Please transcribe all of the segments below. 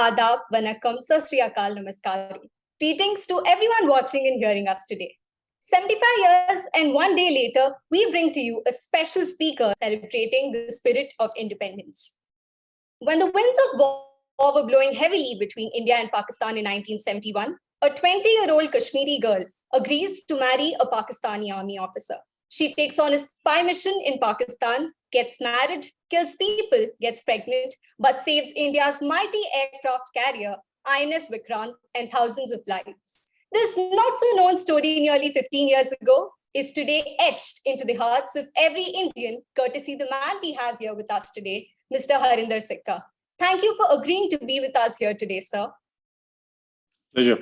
Adab, Vanakkam, Sat Sri Akal, Namaskaram. Greetings to everyone watching and hearing us today. 75 years and one day later, we bring to you a special speaker celebrating the spirit of independence. When the winds of war were blowing heavily between India and Pakistan in 1971, a 20-year-old Kashmiri girl agrees to marry a Pakistani army officer. She takes on a spy mission in Pakistan, gets married, kills people, gets pregnant, but saves India's mighty aircraft carrier, INS Vikrant, and thousands of lives. This not-so-known story nearly 15 years ago is today etched into the hearts of every Indian, courtesy the man we have here with us today, Mr. Harinder Sikka. Thank you for agreeing to be with us here today, sir. Pleasure.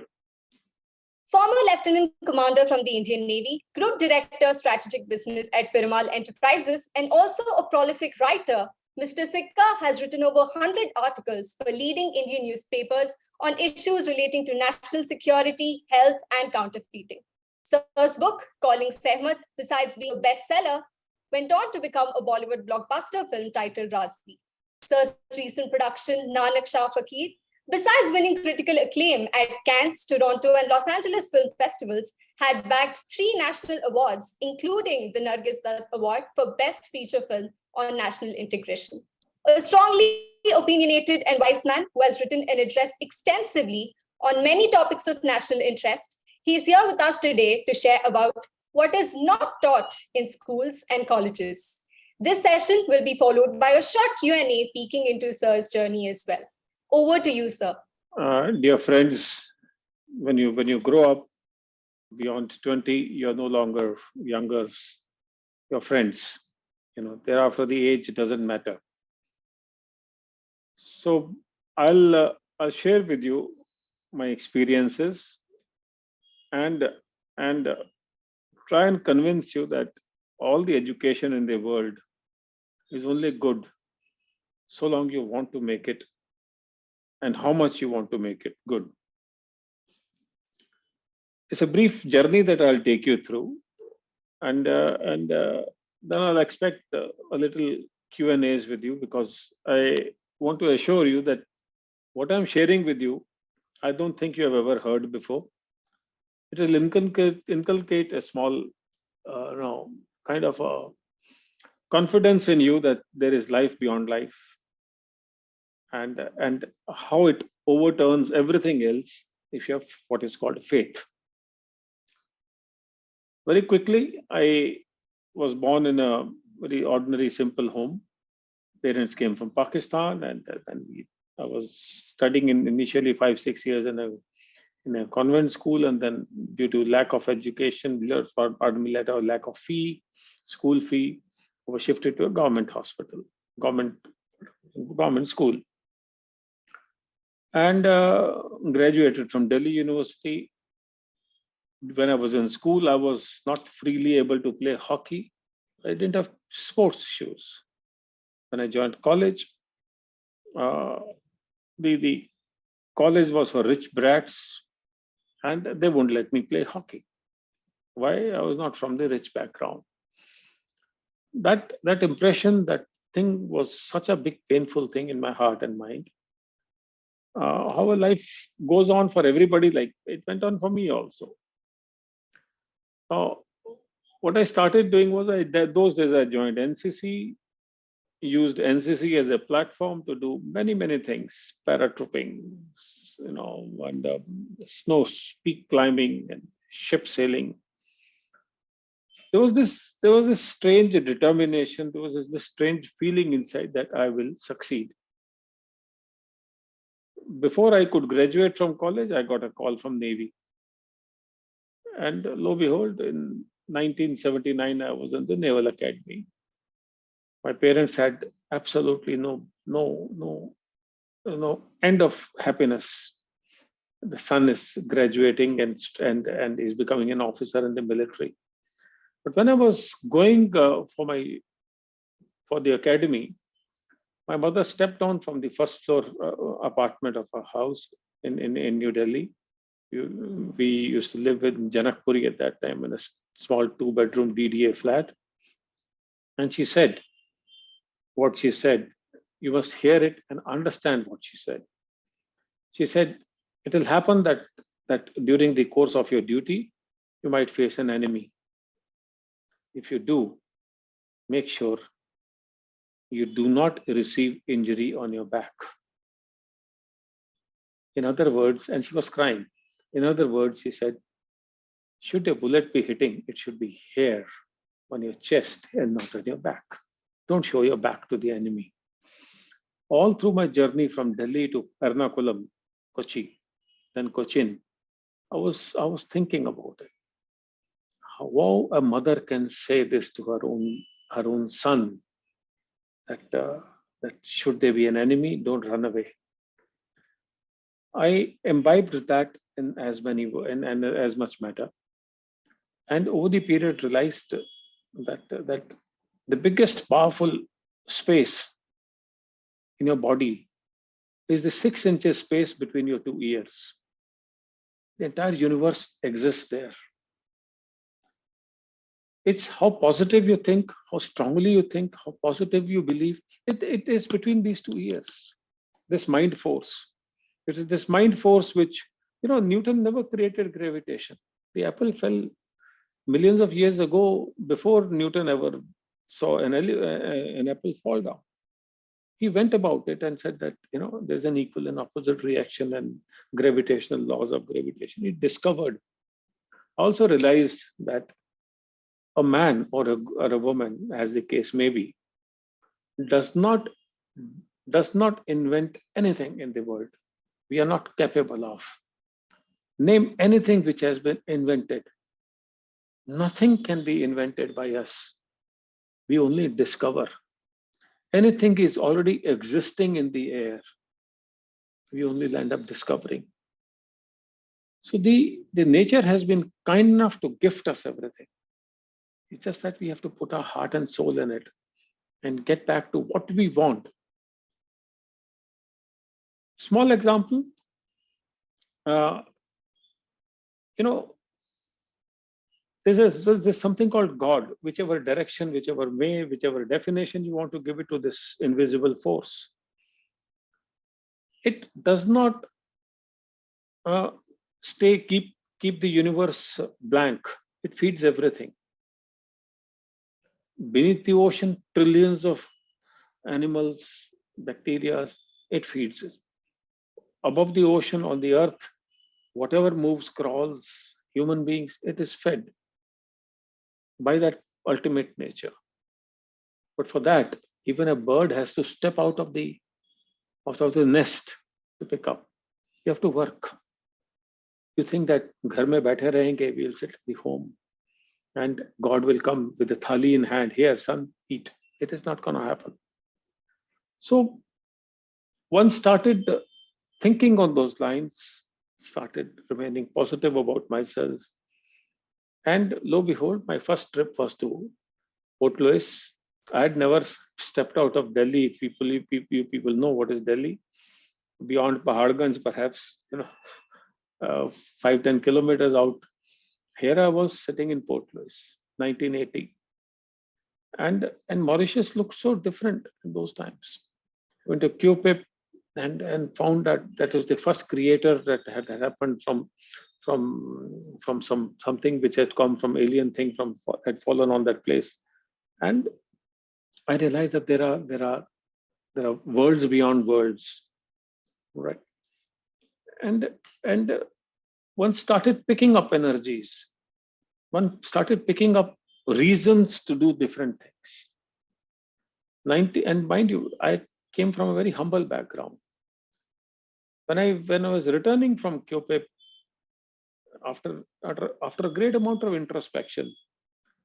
Former Lieutenant Commander from the Indian Navy, Group Director Strategic Business at Piramal Enterprises, and also a prolific writer, Mr. Sikka has written over 100 articles for leading Indian newspapers on issues relating to national security, health, and counterfeiting. Sir's book, Calling Sehmat, besides being a bestseller, went on to become a Bollywood blockbuster film titled Raazi. Sir's recent production, Nanak Shah Fakir, besides winning critical acclaim at Cannes, Toronto, and Los Angeles film festivals, had bagged 3 national awards, including the Nargis Dutt Award for Best Feature Film on National Integration. A strongly opinionated and wise man who has written and addressed extensively on many topics of national interest, he is here with us today to share about what is not taught in schools and colleges. This session will be followed by a short Q&A peeking into Sir's journey as well. Over to you, sir. Dear friends, when you grow up beyond 20, you're no longer younger. Your friends, thereafter the age doesn't matter. So I'll share with you my experiences and try and convince you that all the education in the world is only good so long you want to make it and how much you want to make it good. It's a brief journey that I'll take you through, and then I'll expect a little Q&As with you, because I want to assure you that what I'm sharing with you, I don't think you have ever heard before. It will inculcate a small, kind of a confidence in you that there is life beyond life, and how it overturns everything else if you have what is called faith. Very quickly, I was born in a very ordinary, simple home. Parents came from Pakistan, and I was studying initially 5-6 years in a convent school, and then due to lack of education, lack of school fee, I was shifted to a government hospital, government school, and graduated from Delhi University. When I was in school, I was not freely able to play hockey. I didn't have sports shoes. When I joined college, the college was for rich brats, and they wouldn't let me play hockey. Why? I was not from the rich background. That impression, that thing was such a big, painful thing in my heart and mind. How a life goes on for everybody, like it went on for me also. What I started doing was, those days I joined NCC, used NCC as a platform to do many things, paratrooping, and snow peak climbing and ship sailing. There was this strange determination. There was this strange feeling inside that I will succeed. Before I could graduate from college, I got a call from Navy. And lo and behold, in 1979, I was in the Naval Academy. My parents had absolutely no end of happiness. The son is graduating and is becoming an officer in the military. But when I was going for the academy, my mother stepped on from the first floor apartment of her house in New Delhi. We used to live in Janakpuri at that time in a small 2-bedroom DDA flat. And she said what she said. You must hear it and understand what she said. She said, it will happen that during the course of your duty, you might face an enemy. If you do, make sure you do not receive injury on your back. In other words, and she was crying. In other words, she said, should a bullet be hitting, it should be here on your chest and not on your back. Don't show your back to the enemy. All through my journey from Delhi to Ernakulam, Kochi, then Cochin, I was thinking about it. How a mother can say this to her own son, that should there be an enemy, don't run away. I imbibed that in as much matter, and over the period realized that the biggest powerful space in your body is the 6 inches space between your 2 ears. The entire universe exists there. It's how positive you think, how strongly you think, how positive you believe. It is between these 2 ears. This mind force. It is this mind force which, Newton never created gravitation. The apple fell millions of years ago before Newton ever saw an apple fall down. He went about it and said that, there's an equal and opposite reaction and gravitational laws of gravitation. He discovered, also realized that a man or a woman, as the case may be, does not invent anything in the world. We are not capable of. Name anything which has been invented. Nothing can be invented by us. We only discover. Anything is already existing in the air. We only end up discovering. So the nature has been kind enough to gift us everything. It's just that we have to put our heart and soul in it and get back to what we want. Small example, there's something called God, whichever direction, whichever way, whichever definition you want to give it to this invisible force. It does not keep the universe blank. It feeds everything. Beneath the ocean, trillions of animals, bacteria, it feeds it. Above the ocean, on the earth, whatever moves, crawls, human beings, it is fed by that ultimate nature. But for that, even a bird has to step out of the nest to pick up. You have to work. You think that ghar mein baithe rahenge, we'll sit at the home and God will come with a thali in hand. Here, son, eat. It is not going to happen. So one started thinking on those lines, started remaining positive about myself. And lo and behold, my first trip was to Port Louis. I had never stepped out of Delhi. If you people know what is Delhi, beyond Paharganj, perhaps, 5-10 kilometers out. Here I was sitting in Port Louis, 1980. And Mauritius looked so different in those times. I went to QPIP and found that was the first creator that had happened from something which had come from alien thing had fallen on that place. And I realized that there are worlds beyond worlds, right? And one started picking up energies. One started picking up reasons to do different things. And mind you, I came from a very humble background. When I was returning from QPIP, after a great amount of introspection,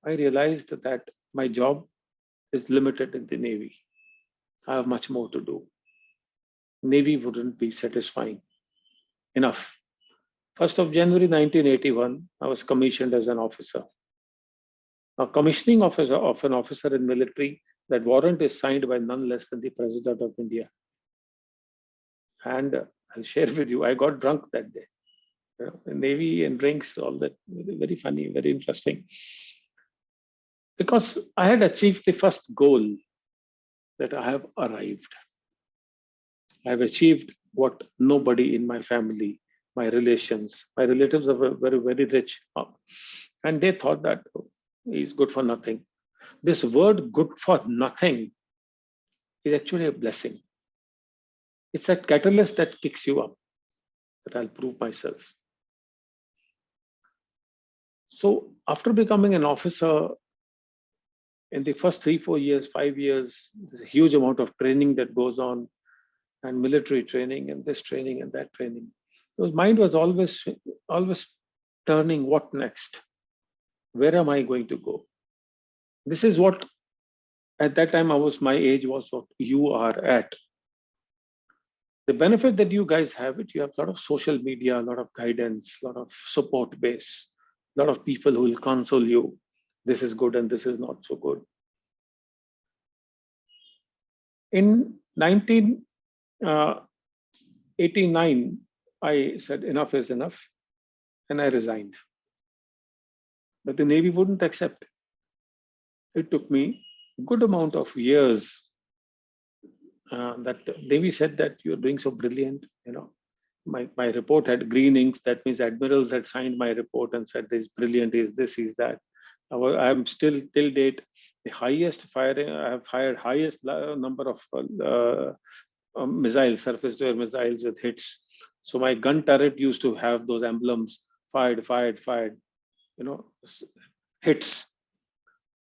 I realized that my job is limited in the Navy. I have much more to do. Navy wouldn't be satisfying enough. 1st of January 1981, I was commissioned as an officer. Now, commissioning officer of an officer in military, that warrant is signed by none less than the President of India. And I'll share with you, I got drunk that day. Navy and drinks, all that, very funny, very interesting. Because I had achieved the first goal, that I have arrived. I have achieved what nobody in my family, my relatives are very, very rich. And they thought that he's good for nothing. This word good for nothing is actually a blessing. It's that catalyst that kicks you up, that I'll prove myself. So after becoming an officer, in the first 3-4 years, 5 years, there's a huge amount of training that goes on, and military training and this training and that training. So his mind was always turning, what next? Where am I going to go? This is what, at that time, my age was what you are at. The benefit that you guys have it, you have a lot of social media, a lot of guidance, a lot of support base, a lot of people who will console you. This is good and this is not so good. In 1989, I said enough is enough, and I resigned. But the Navy wouldn't accept. It took me a good amount of years that Navy said that you're doing so brilliant. My report had green inks. That means admirals had signed my report and said this brilliant, is this, is that. I'm still till date the highest firing. I have fired highest number of missiles, surface-to-air missiles with hits. So my gun turret used to have those emblems: fired, fired, fired. Hits.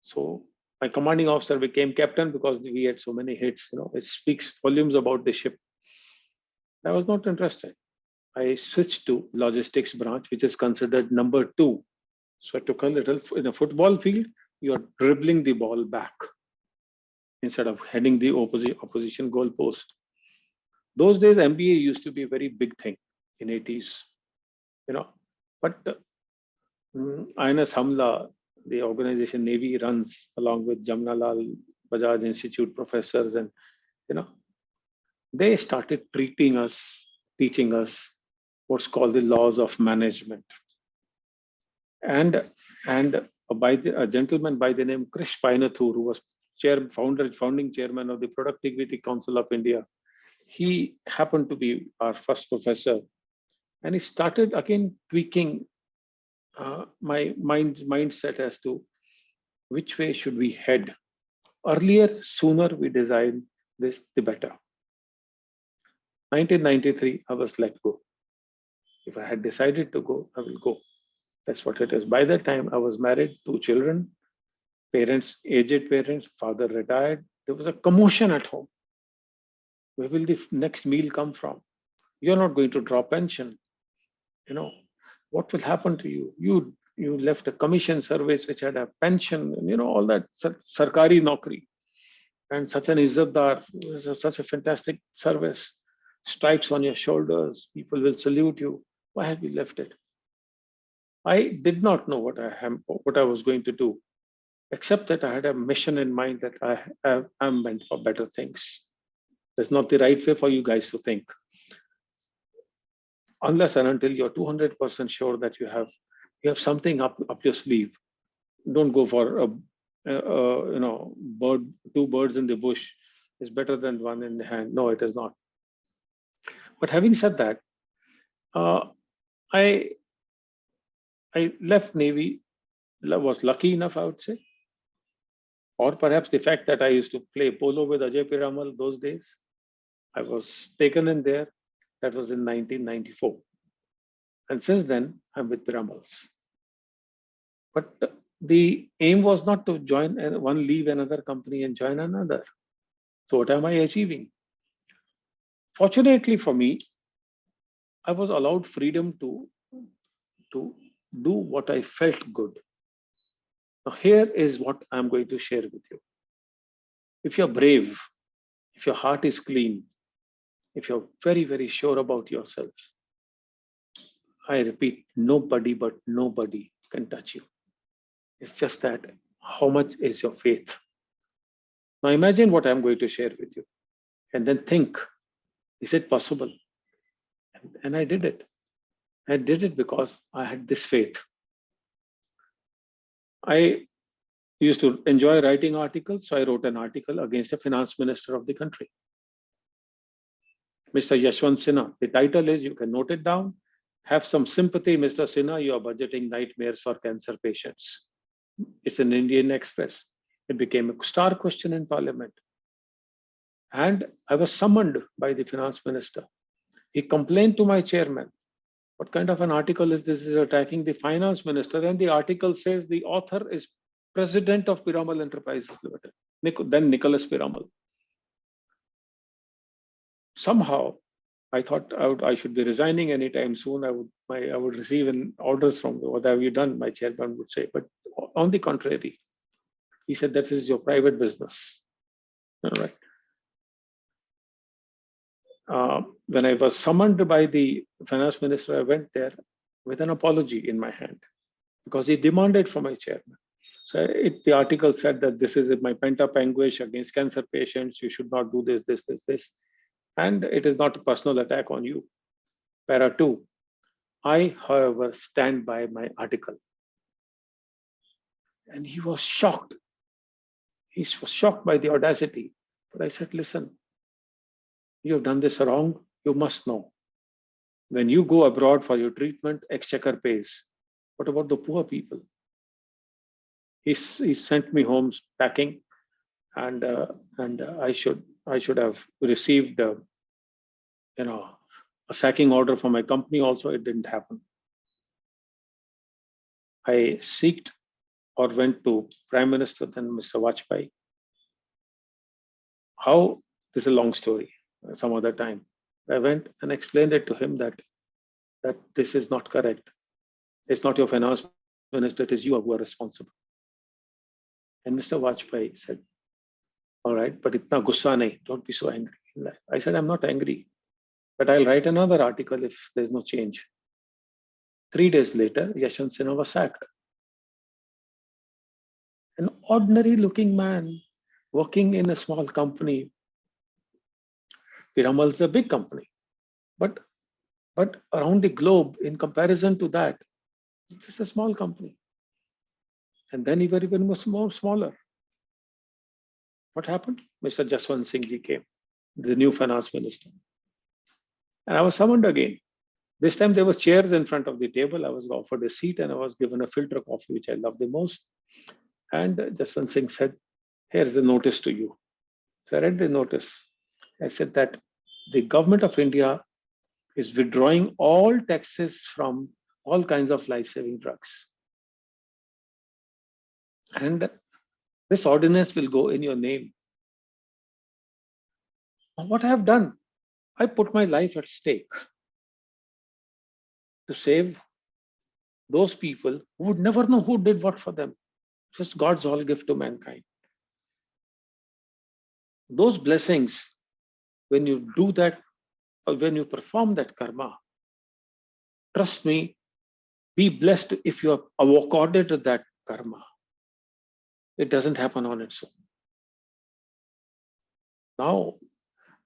So my commanding officer became captain because we had so many hits. It speaks volumes about the ship. I was not interested. I switched to logistics branch, which is considered number 2. So I took a little, in a football field, you're dribbling the ball back instead of heading the opposition goal post. Those days, MBA used to be a very big thing in 80s, but INS Hamla, the organization Navy runs along with Jamnalal Bajaj Institute professors, and they started teaching us what's called the laws of management. And a gentleman by the name Krish Painathur, who was founding chairman of the Productivity Council of India, he happened to be our first professor, and he started again tweaking my mindset as to which way should we head. Earlier, sooner we design this, the better. 1993, I was let go. If I had decided to go, I will go. That's what it is. By that time, I was married, 2 children, aged parents, father retired. There was a commotion at home. Where will the next meal come from? You're not going to draw pension. What will happen to you? You left a commission service which had a pension, and all that sarkari naukri, and such an izzatdar, such a fantastic service, stripes on your shoulders, people will salute you. Why have you left it? I did not know what I was going to do, except that I had a mission in mind that I'm meant for better things. That's not the right way for you guys to think. Unless and until you're 200% sure that you have something up your sleeve, don't go for bird. 2 birds in the bush is better than 1 in the hand. No, it is not. But having said that, I left Navy. Was lucky enough, I would say, or perhaps the fact that I used to play polo with Ajay Piramal those days. I was taken in there. That was in 1994. And since then, I'm with Piramals. But the aim was not to leave another company and join another. So what am I achieving? Fortunately for me, I was allowed freedom to do what I felt good. Now, here is what I'm going to share with you. If you're brave, if your heart is clean, if you're very, very sure about yourself, I repeat, nobody but nobody can touch you. It's just that how much is your faith? Now imagine what I'm going to share with you, and then think, is it possible? And I did it. I did it because I had this faith. I used to enjoy writing articles, so I wrote an article against the finance minister of the country. Mr. Yashwant Sinha. The title is, you can note it down. Have some sympathy, Mr. Sinha. You are budgeting nightmares for cancer patients. It's an Indian Express. It became a star question in Parliament. And I was summoned by the finance minister. He complained to my chairman. What kind of an article is this? Is attacking the finance minister, and the article says the author is president of Piramal Enterprises Limited, then Nicholas Piramal. Somehow, I thought I should be resigning anytime soon. I would receive orders from, what have you done? My chairman would say. But on the contrary, he said, that is your private business. All right. When I was summoned by the finance minister, I went there with an apology in my hand because he demanded from my chairman. So the article said that this is my pent-up anguish against cancer patients. You should not do this. And it is not a personal attack on you. Para 2. I, however, stand by my article. And he was shocked. He was shocked by the audacity. But I said, listen, you have done this wrong. You must know. When you go abroad for your treatment, exchequer pays. What about the poor people? He sent me home packing, and I should have received a sacking order from my company. Also, it didn't happen. I seeked or went to Prime Minister, then Mr. Vajpayee. How? This is a long story. Some other time, I went and explained it to him that this is not correct. It's not your finance minister, it is you who are responsible. And Mr. Vajpayee said, all right, but itna gussa nahi, don't be so angry. I said, I'm not angry, but I'll write another article if there's no change. 3 days later, Yashwant Sinha was sacked. An ordinary looking man working in a small company. Piramal is a big company, but around the globe, in comparison to that, it's a small company. And then even was smaller. What happened? Mr. Jaswant Singh ji came, the new finance minister. And I was summoned again. This time there were chairs in front of the table. I was offered a seat and I was given a filter coffee, which I love the most. And Jaswant Singh said, here's the notice to you. So I read the notice. I said that the government of India is withdrawing all taxes from all kinds of life-saving drugs. And this ordinance will go in your name. What I have done, I put my life at stake to save those people who would never know who did what for them. Just God's all gift to mankind. Those blessings, when you do that, or when you perform that karma, trust me, be blessed if you are accorded to that karma. It doesn't happen on its own. Now,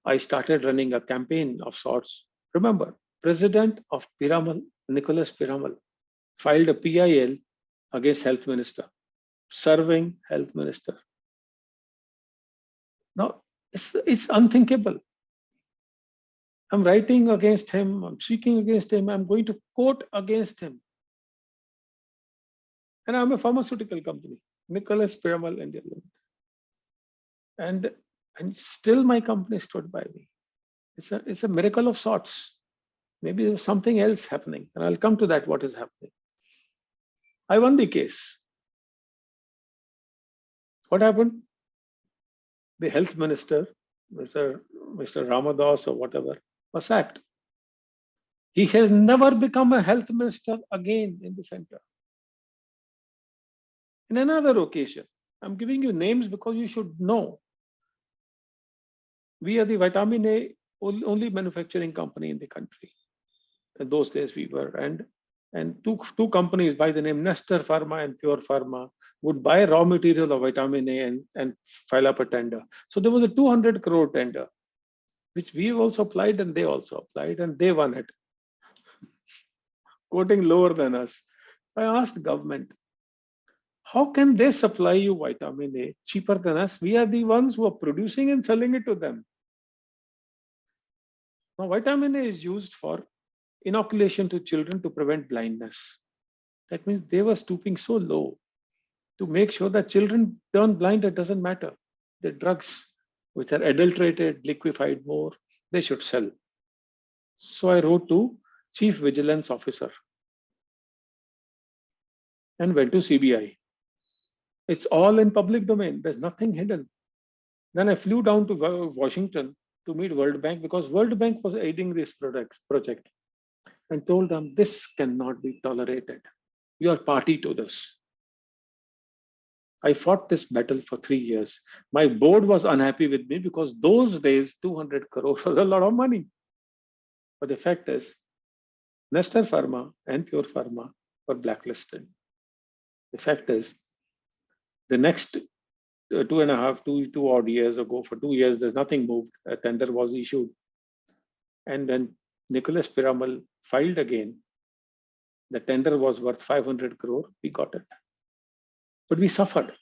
I started running a campaign of sorts. Remember, President of Piramal, Nicholas Piramal, filed a PIL against Health Minister, serving Health Minister. Now, it's unthinkable. I'm writing against him, I'm speaking against him, I'm going to court against him. And I'm a pharmaceutical company, Nicholas Piramal India Limited. And still my company stood by me. It's a miracle of sorts. Maybe there's something else happening. And I'll come to that, what is happening. I won the case. What happened? The health minister, Mr. Ramadas or whatever, was sacked. He has never become a health minister again in the center. In another occasion, I'm giving you names because you should know. We are the vitamin A only manufacturing company in the country. In those days we were, and two companies by the name Nestor Pharma and Pure Pharma would buy raw material of vitamin A and file up a tender. So there was a 200 crore tender, which we also applied and they also applied, and they won it, quoting lower than us. I asked government, how can they supply you vitamin A cheaper than us? We are the ones who are producing and selling it to them. Now, vitamin A is used for inoculation to children to prevent blindness. That means they were stooping so low to make sure that children turn blind. It doesn't matter. The drugs which are adulterated, liquefied more, they should sell. So I wrote to Chief Vigilance Officer and went to CBI. It's all in public domain. There's nothing hidden. Then I flew down to Washington to meet World Bank because World Bank was aiding this project and told them this cannot be tolerated. You are party to this. I fought this battle for 3 years. My board was unhappy with me because those days 200 crore was a lot of money. But the fact is, Nestor Pharma and Pure Pharma were blacklisted. The fact is, the next 2 odd years ago, for 2 years, there's nothing moved. A tender was issued. And when Nicholas Piramal filed again, the tender was worth 500 crore. We got it. But we suffered.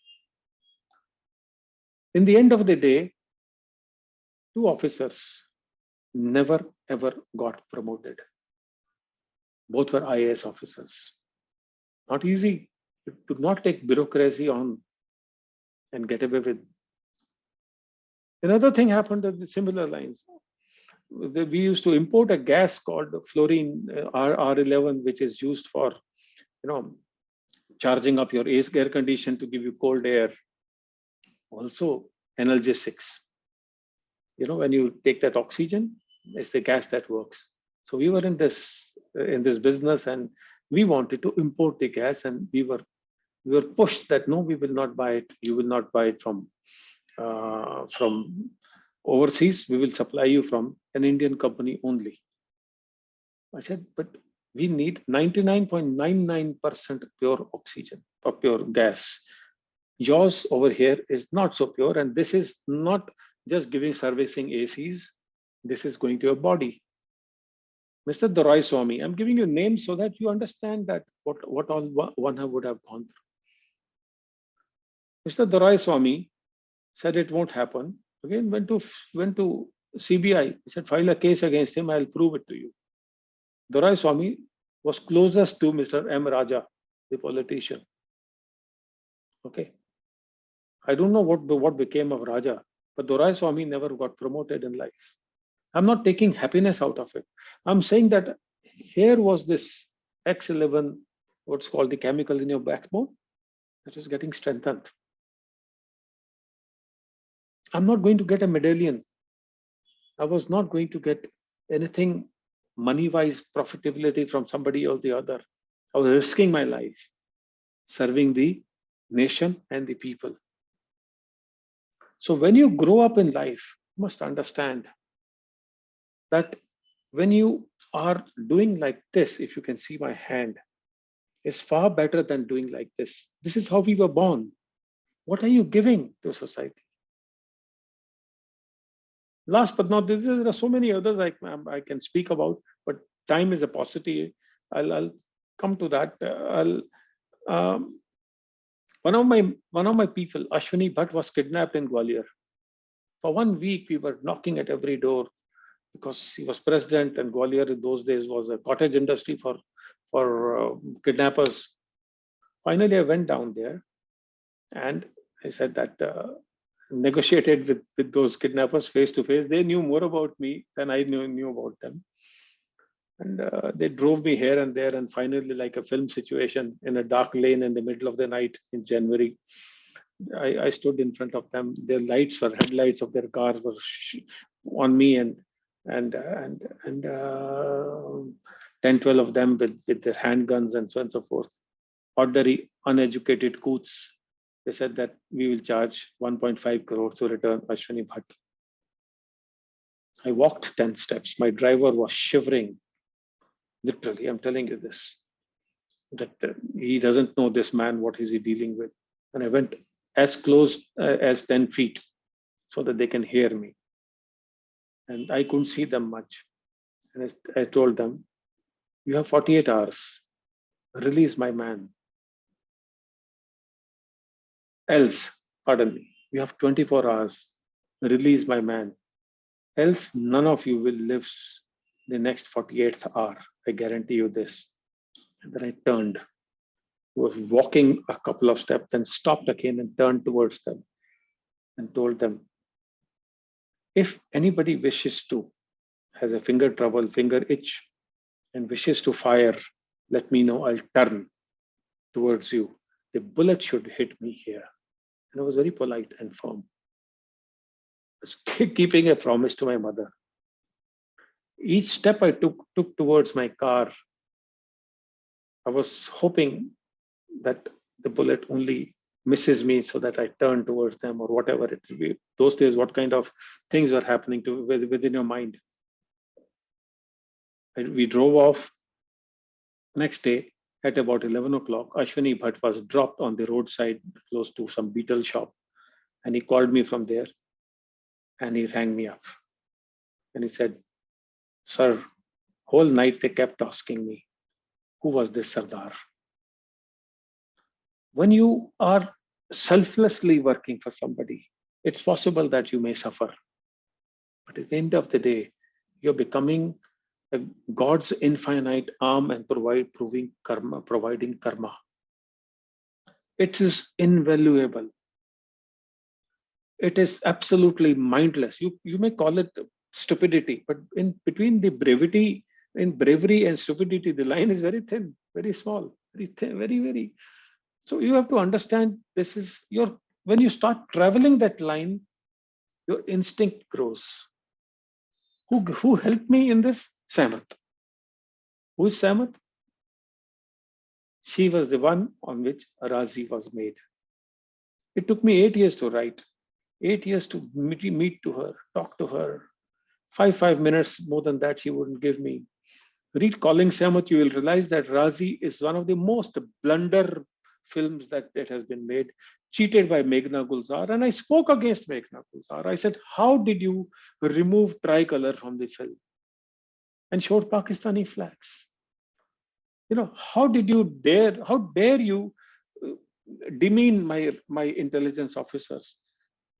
In the end of the day, 2 officers never ever got promoted. Both were IAS officers. Not easy. You do not take bureaucracy on and get away with. Another thing happened in similar lines. We used to import a gas called fluorine R11, which is used for, charging up your air condition to give you cold air. Also analgesics. When you take that oxygen, it's the gas that works. So we were in this business, and we wanted to import the gas, and we were pushed that no, we will not buy it. You will not buy it from overseas. We will supply you from an Indian company only. I said, but we need 99.99% pure oxygen or pure gas. Yours over here is not so pure, and this is not just giving servicing ACs. This is going to your body. Mr. Dorai Swami, I'm giving you names so that you understand that what all one would have gone through. Mr. Dorai Swami said it won't happen. Again, went to CBI. He said, file a case against him. I'll prove it to you. Dorai Swami was closest to Mr. M. Raja, the politician. Okay. I don't know what became of Raja, but Dorai Swami never got promoted in life. I'm not taking happiness out of it. I'm saying that here was this X11, what's called the chemical in your backbone, that is getting strengthened. I'm not going to get a medallion. I was not going to get anything money-wise profitability from somebody or the other. I was risking my life, serving the nation and the people. So when you grow up in life, you must understand that when you are doing like this, if you can see my hand, is far better than doing like this. This is how we were born. What are you giving to society? Last but not least, there are so many others I can speak about, but time is a paucity. I'll come to that. One of my people, Ashwini Bhatt, was kidnapped in Gwalior. For 1 week, we were knocking at every door because he was president, and Gwalior in those days was a cottage industry for kidnappers. Finally, I went down there, and I said that negotiated with those kidnappers face to face. They knew more about me than I knew about them. And they drove me here and there, and finally, like a film situation, in a dark lane in the middle of the night in January, I stood in front of them. Their headlights of their cars were on me, and 10, 12 of them with their handguns and so on and so forth. Ordinary, uneducated coots. They said that we will charge 1.5 crore to return Ashwini Bhatt. I walked 10 steps. My driver was shivering. Literally, I'm telling you this. That he doesn't know this man, what is he dealing with. And I went as close as 10 feet so that they can hear me. And I couldn't see them much. And I told them, you have 48 hours. Release my man. Else, pardon me, you have 24 hours. Release my man. Else, none of you will live the next 48th hour. I guarantee you this. And then I turned, was walking a couple of steps, then stopped again and turned towards them and told them, if anybody wishes to, has a finger trouble, finger itch, and wishes to fire, let me know, I'll turn towards you. The bullet should hit me here. And I was very polite and firm. I was keeping a promise to my mother. Each step I took towards my car, I was hoping that the bullet only misses me so that I turn towards them or whatever it will be. Those days, what kind of things were happening within your mind? And we drove off. Next day at about 11 o'clock, Ashwini Bhatt was dropped on the roadside close to some beetle shop. And he called me from there and he rang me up. And he said, sir, whole night they kept asking me, who was this Sardar? When you are selflessly working for somebody, it's possible that you may suffer. But at the end of the day, you're becoming God's infinite arm and providing karma. It is invaluable. It is absolutely mindless. You may call it stupidity, but in between the bravery and stupidity, the line is very thin, very small, very thin, very. So you have to understand this is when you start traveling that line, your instinct grows. Who helped me in this? Sehmat. Who is Sehmat? She was the one on which Raazi was made. It took me 8 years to write, 8 years to meet to her, talk to her. 5 minutes more than that she wouldn't give me. Read Calling Sehmat, you will realize that Raazi is one of the most blunder films that has been made, cheated by Meghna Gulzar. And I spoke against Meghna Gulzar. I said, how did you remove tricolor from the film? And showed Pakistani flags. How dare you demean my intelligence officers?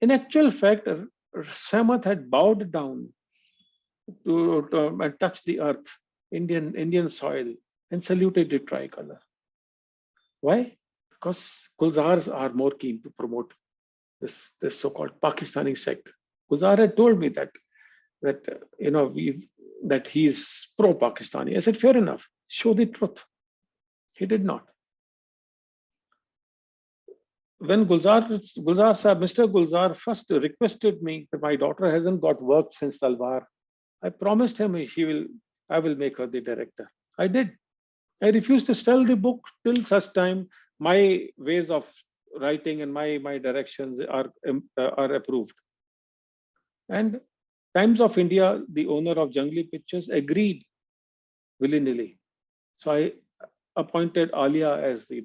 In actual fact, Sehmat had bowed down to and touched the earth, Indian soil, and saluted the tricolor. Why? Because Gulzars are more keen to promote this so-called Pakistani sect. Gulzar had told me that he is pro-Pakistani. I said, fair enough, show the truth. He did not. When Mr. Gulzar first requested me that my daughter hasn't got work since Talwar, I promised him I will make her the director. I did. I refused to sell the book till such time my ways of writing and my directions are approved. And Times of India, the owner of Jungli Pictures, agreed willy-nilly. So I appointed Alia as the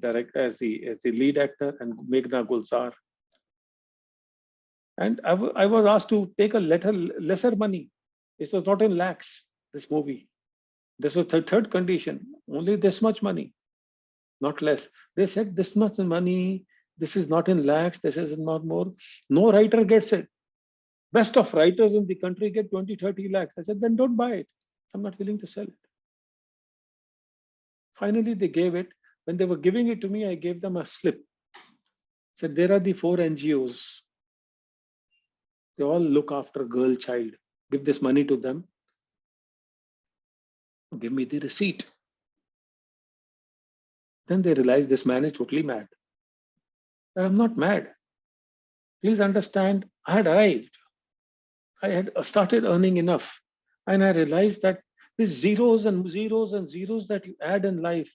lead actor and Meghna Gulzar. And I was asked to take a lesser money. This was not in lakhs, this movie. This was the third condition, only this much money, not less. They said this much money, this is not in lakhs, this is not more. No writer gets it. Best of writers in the country get 20-30 lakhs. I said, then don't buy it. I'm not willing to sell it. Finally, they gave it. When they were giving it to me, I gave them a slip. Said, there are the 4 NGOs. They all look after girl child. Give this money to them. Give me the receipt. Then they realized this man is totally mad. I'm not mad. Please understand, I had arrived. I had started earning enough. And I realized that these zeros and zeros and zeros that you add in life,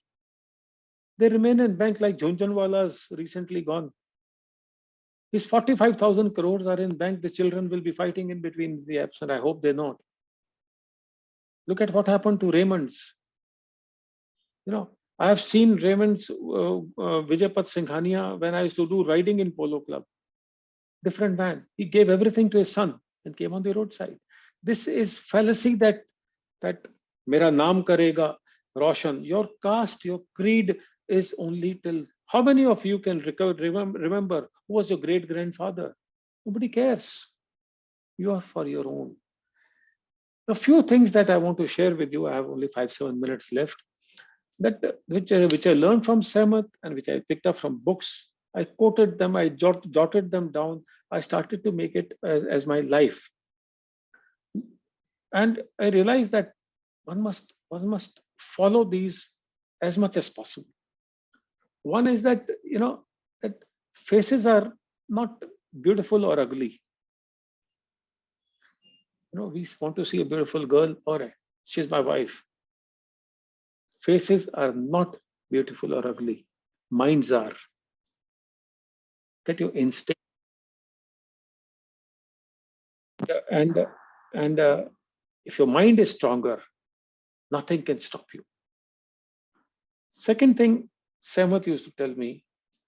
they remain in bank like Jhunjhunwala's recently gone. His 45,000 crores are in bank. The children will be fighting in between the apps, and I hope they not. Look at what happened to Raymond's. I have seen Raymond's Vijaypat Singhania when I used to do riding in Polo Club. Different man. He gave everything to his son and came on the roadside. This is fallacy that Mera naam karega Roshan. Your caste, your creed is only till. How many of you can remember who was your great grandfather? Nobody cares. You are for your own. A few things that I want to share with you. I have only 5-7 minutes left. That which I learned from Sehmat and which I picked up from books. I quoted them. I jotted them down. I started to make it as my life, and I realized that one must follow these as much as possible. One is that that faces are not beautiful or ugly. We want to see a beautiful girl, or she's my wife. Faces are not beautiful or ugly. Minds are. Get your instinct, and if your mind is stronger, nothing can stop you. Second thing, Sehmat used to tell me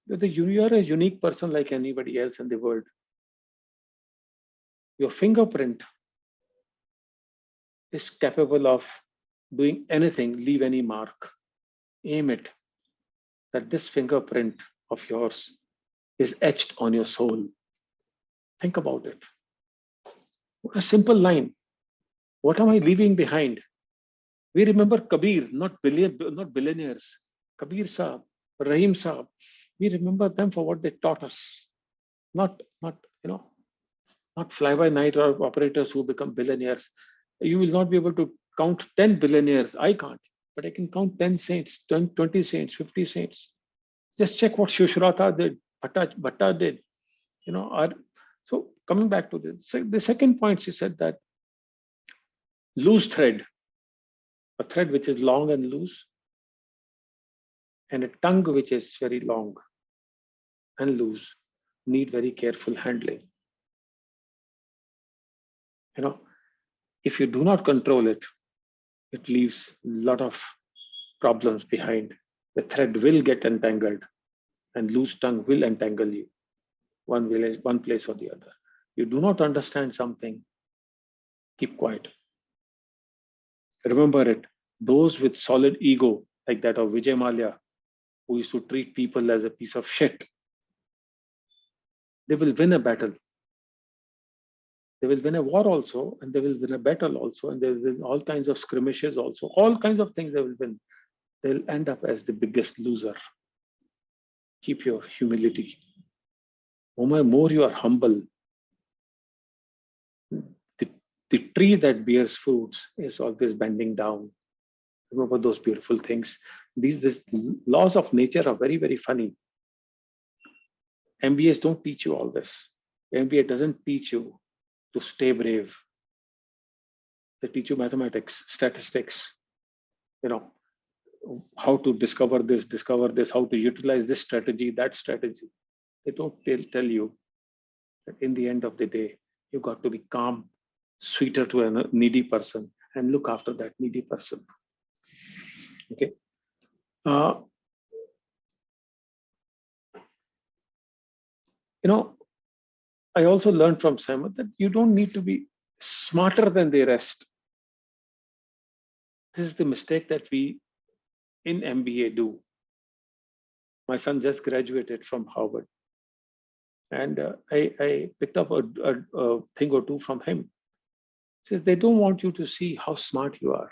that you are a unique person like anybody else in the world. Your fingerprint is capable of doing anything, leave any mark. Aim it, that this fingerprint of yours is etched on your soul. Think about it. What a simple line. What am I leaving behind? We remember Kabir, not billionaires. Kabir Saab, Rahim Saab. We remember them for what they taught us, not fly-by-night or operators who become billionaires. You will not be able to count 10 billionaires. I can't, but I can count 10 saints, 20 saints, 50 saints. Just check what Shushrata did, Bhatta did. So coming back to this, the second point, she said that loose thread, a thread which is long and loose, and a tongue which is very long and loose, need very careful handling. If you do not control it, it leaves a lot of problems behind. The thread will get entangled, and loose tongue will entangle you, one place or the other. You do not understand something, keep quiet. Remember it. Those with solid ego, like that of Vijay Mallya, who used to treat people as a piece of shit, they will win a battle. They will win a war also, and they will win a battle also, and there will be all kinds of skirmishes also. All kinds of things they will win. They'll end up as the biggest loser. Keep your humility. The more you are humble, the tree that bears fruits is always bending down. Remember those beautiful things. These laws of nature are very, very funny. MBAs don't teach you all this. MBA doesn't teach you to stay brave. They teach you mathematics, statistics, how to discover this, how to utilize this strategy, that strategy. They don't tell you that in the end of the day, you got to be calm, sweeter to a needy person, and look after that needy person. Okay. I also learned from Sehmat that you don't need to be smarter than the rest. This is the mistake that we in MBA do. My son just graduated from Harvard, and I picked up a thing or two from him. He says they don't want you to see how smart you are.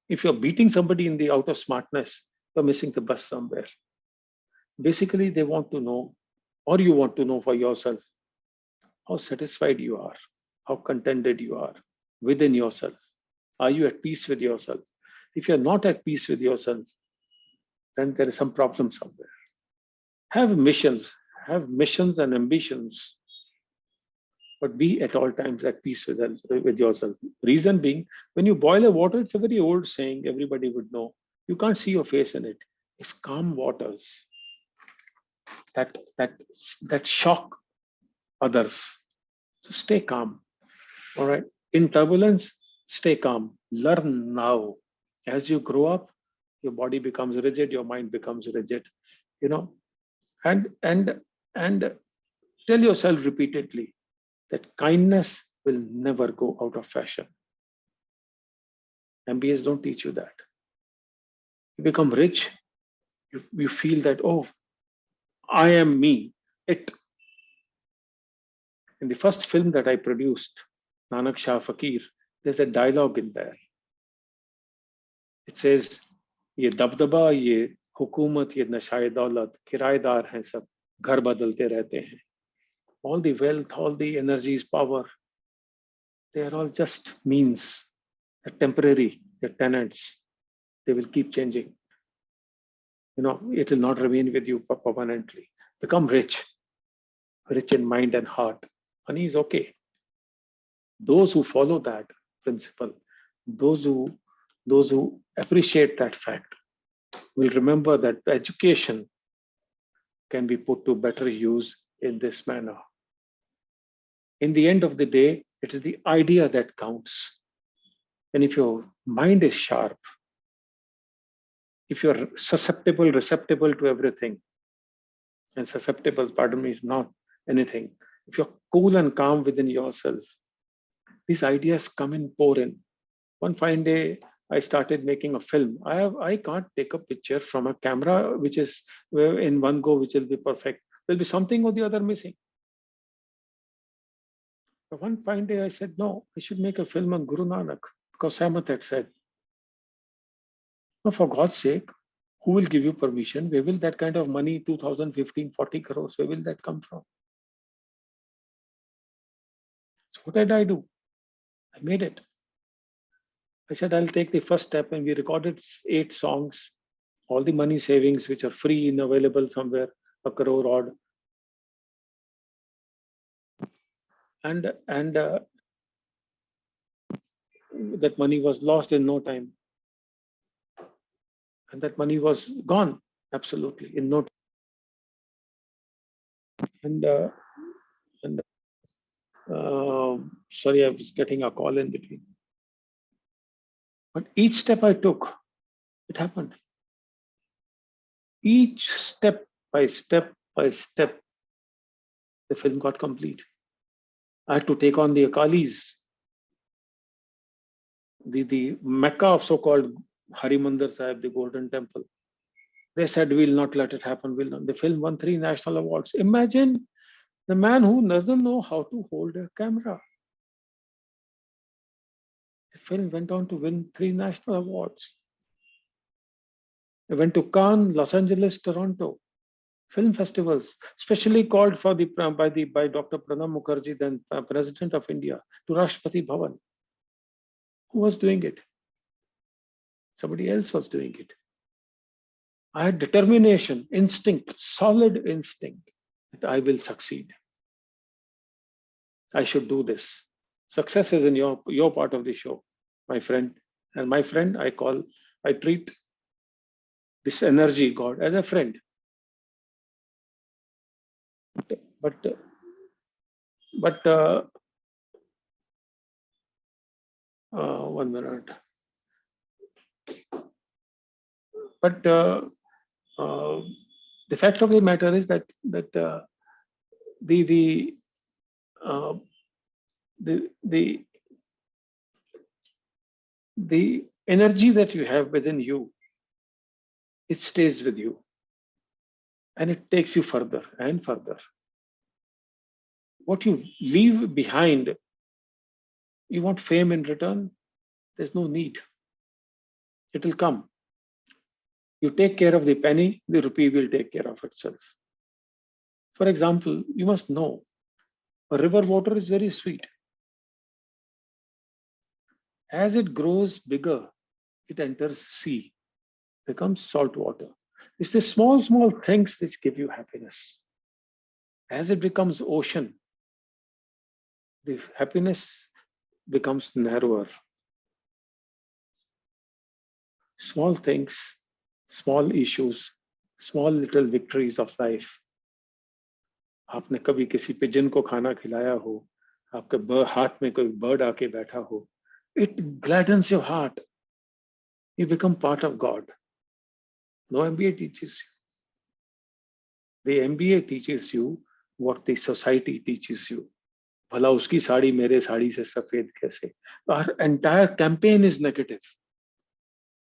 If you're beating somebody in the out of smartness, you're missing the bus somewhere. Basically, they want to know, or you want to know for yourself, how satisfied you are, how contented you are within yourself. Are you at peace with yourself? If you're not at peace with yourself, then there is some problem somewhere. Have missions and ambitions, but be at all times at peace with yourself. Reason being, when you boil a water, it's a very old saying, everybody would know. You can't see your face in it. It's calm waters that shock others. So stay calm. All right. In turbulence, stay calm. Learn now. As you grow up, your body becomes rigid, your mind becomes rigid. And tell yourself repeatedly that kindness will never go out of fashion. MBAs don't teach you that. You become rich, you feel that, oh, I am me, it. In the first film that I produced, Nanak Shah Fakir, there's a dialogue in there. It says, "Ye dabdaba, ye hukumat, ye nashaye daulat, kiraedar hain sab, ghar badalte rehte hain." All the wealth, all the energies, power, they are all just means. They're temporary, they're tenants. They will keep changing. It will not remain with you permanently. Become rich in mind and heart. Money is okay. Those who follow that principle, those who appreciate that fact, will remember that education can be put to better use in this manner. In the end of the day, it is the idea that counts. And if your mind is sharp, if you're susceptible, receptible to everything, and susceptible, pardon me, is not anything. If you're cool and calm within yourself, these ideas come in, pour in. One fine day, I started making a film. I can't take a picture from a camera which is in one go, which will be perfect. There'll be something or the other missing. But one fine day, I said, no, I should make a film on Guru Nanak, because Sehmat had said, no, for God's sake, who will give you permission? Where will that kind of money, 2015, 40 crores, where will that come from? So what did I do? I made it. I said, I'll take the first step, and we recorded 8 songs, all the money savings, which are free and available somewhere, a crore odd. And that money was lost in no time. And that money was gone, absolutely, in no time. Sorry, I was getting a call in between. But each step I took, it happened. Each step by step by step, the film got complete. I had to take on the Akalis, the Mecca of so-called Harinder Sahib, the Golden Temple. They said, we'll not let it happen. We'll not. The film won 3 national awards. Imagine the man who doesn't know how to hold a camera. The film went on to win 3 national awards. It went to Cannes, Los Angeles, Toronto. Film festivals, specially called for by Dr. Pranab Mukherjee, then President of India, to Rashtrapati Bhavan. Who was doing it? Somebody else was doing it. I had determination, instinct, solid instinct that I will succeed. I should do this. Success is in your part of the show, my friend. And my friend, I treat this energy, God, as a friend. But 1 minute. But the fact of the matter is that the energy that you have within you, it stays with you, and it takes you further and further. What you leave behind, you want fame in return, there's no need. It will come. You take care of the penny, the rupee will take care of itself. For example, you must know, river water is very sweet. As it grows bigger, it enters sea, becomes salt water. It's the small things which give you happiness. As it becomes ocean, the happiness becomes narrower. Small things, small issues, small little victories of life. आपने कभी किसी pigeon को खाना खिलाया हो, आपके हाथ में कोई बर्ड आके बैठा हो, it gladdens your heart. You become part of God. No MBA teaches you. The MBA teaches you what the society teaches you. भला उसकी साड़ी मेरे साड़ी से सफेद कैसे? Our entire campaign is negative.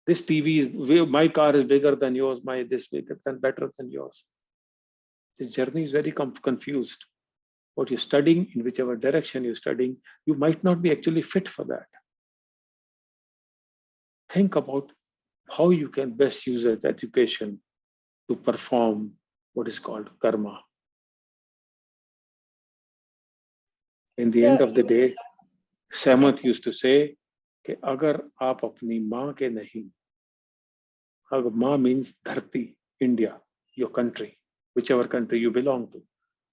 This TV is, my car is bigger than yours, this bigger than better than yours. This journey is very confused. what you're studying, in whichever direction you're studying, you might not be actually fit for that. Think about how you can best use that education to perform what is called karma. In the end So of the day, yes, Sehmat sir. used to say, कि अगर आप अपनी माँ के नहीं, अगर माँ means धरती, India, your country, whichever country you belong to,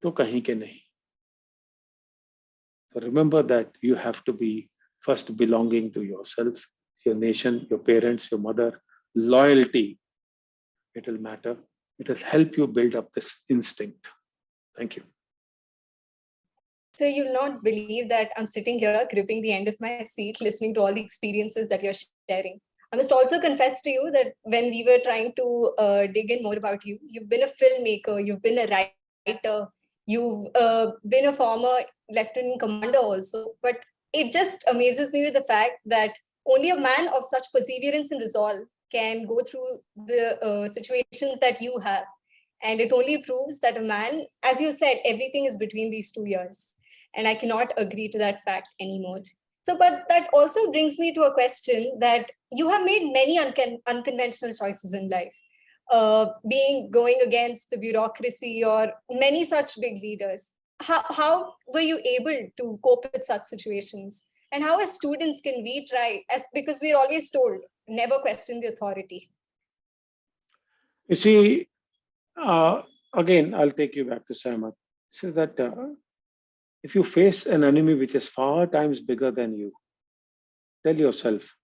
तो कहीं के नहीं. So remember that you have to be first belonging to yourself, your nation, your parents, your mother. Loyalty, it will matter. It will help you build up this instinct. Thank you. So you'll not believe that I'm sitting here gripping the end of my seat, listening to all the experiences that you're sharing. I must also confess to you that when we were trying to dig in more about you, you've been a filmmaker, you've been a writer, you've been a former lieutenant commander also. But it just amazes me with the fact that only a man of such perseverance and resolve can go through the situations that you have. And it only proves that a man, as you said, everything is between these 2 years. And I cannot agree to that fact anymore. So, but that also brings me to a question that you have made many unconventional choices in life, going against the bureaucracy or many such big leaders. How were you able to cope with such situations? And how, as students, can we try? Because we're always told never question the authority. You see, again, I'll take you back to Sehmat. It says that if you face an enemy which is far times bigger than you, tell yourself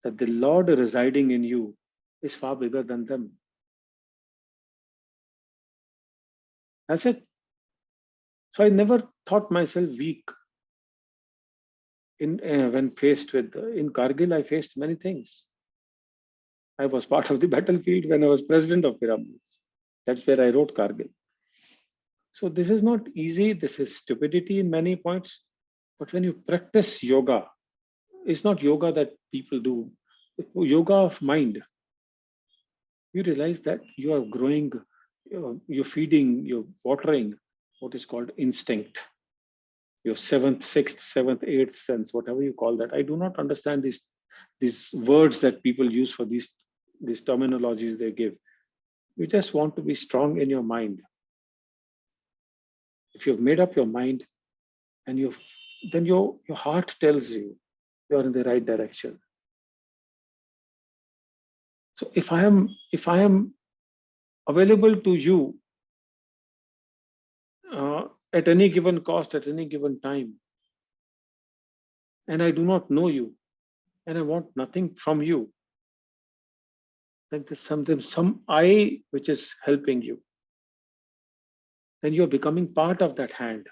that the Lord residing in you is far bigger than them. That's it. So I never thought myself weak. When faced with, in Kargil, I faced many things. I was part of the battlefield when I was president of Pyramids. That's where I wrote Kargil. So this is not easy. This is stupidity in many points. But when you practice yoga, it's not yoga that people do, it's yoga of mind. You realize that you are growing, you're feeding, you're watering what is called instinct. Your seventh, sixth, seventh, eighth sense, whatever you call that. I do not understand these words that people use for these terminologies they give. You just want to be strong in your mind. If you've made up your mind and then your heart tells you you're in the right direction. So if I am available to you at any given cost, at any given time, and I do not know you, and I want nothing from you, then there's some I which is helping you. Then you're becoming part of that hand,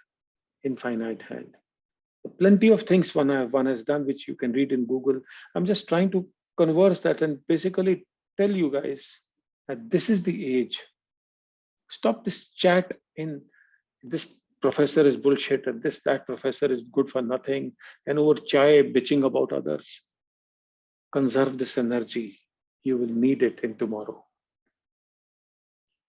infinite hand. Plenty of things one has done, which you can read in Google. I'm just trying to converse that and basically tell you guys that this is the age. Stop this chat in this professor is bullshit and that professor is good for nothing, and over chai bitching about others. Conserve this energy. You will need it in tomorrow.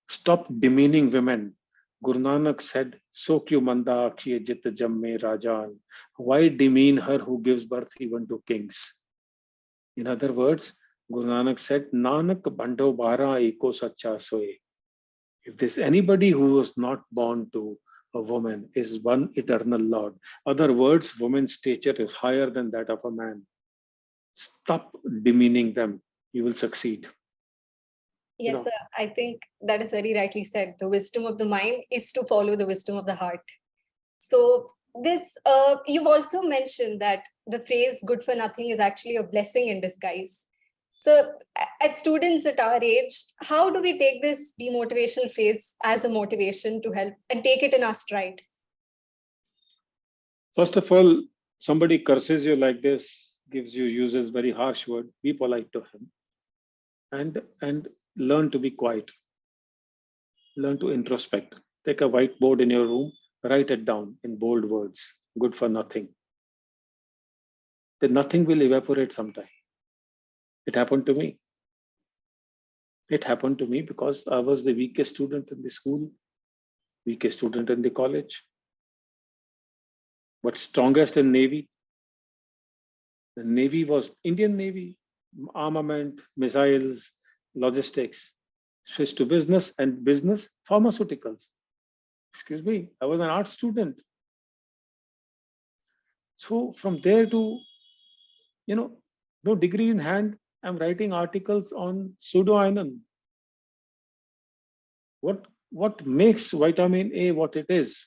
Stop demeaning women. Guru Nanak said, "So kyu manda akhiye jit jamme rajan." Why demean her who gives birth even to kings? In other words, Guru Nanak said, "Nanak bando bara eko sacha soye." If there's anybody who was not born to a woman, is one eternal Lord. Other words, woman's stature is higher than that of a man. Stop demeaning them. You will succeed. Yes, sir. I think that is very rightly said. The wisdom of the mind is to follow the wisdom of the heart. So this, you've also mentioned that the phrase "good for nothing" is actually a blessing in disguise. So at students at our age, how do we take this demotivational phase as a motivation to help and take it in our stride? First of all, somebody curses you like this, uses very harsh word, be polite to him. And learn to be quiet. Learn to introspect. Take a whiteboard in your room, write it down in bold words. Good for nothing. Then nothing will evaporate sometime. It happened to me. It happened to me because I was the weakest student in the school, weakest student in the college. but strongest in Navy. The Navy was Indian Navy, armament, missiles, logistics, switched to business, and business, pharmaceuticals. Excuse me, I was an art student. So from there to, no degree in hand, I'm writing articles on pseudoinon. What makes vitamin A what it is?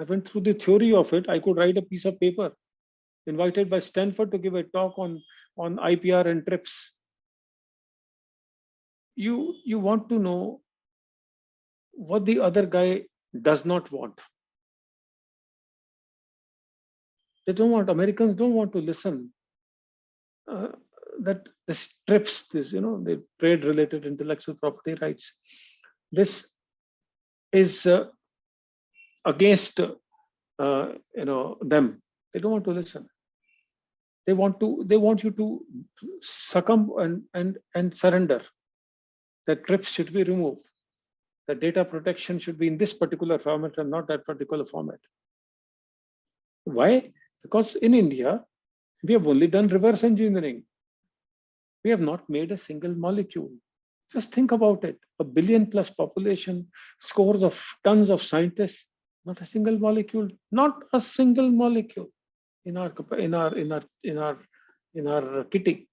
I went through the theory of it. I could write a piece of paper, invited by Stanford to give a talk on IPR and TRIPS. You want to know what the other guy does not want. They don't want, Americans don't want to listen that this TRIPS, the trade related intellectual property rights, this is against them. They don't want to listen. They want you to succumb and surrender. That TRIPS should be removed. The data protection should be in this particular format and not that particular format. Why? Because in India, we have only done reverse engineering. We have not made a single molecule. Just think about it. 1 billion plus population, scores of tons of scientists, not a single molecule, not a single molecule in our kitty.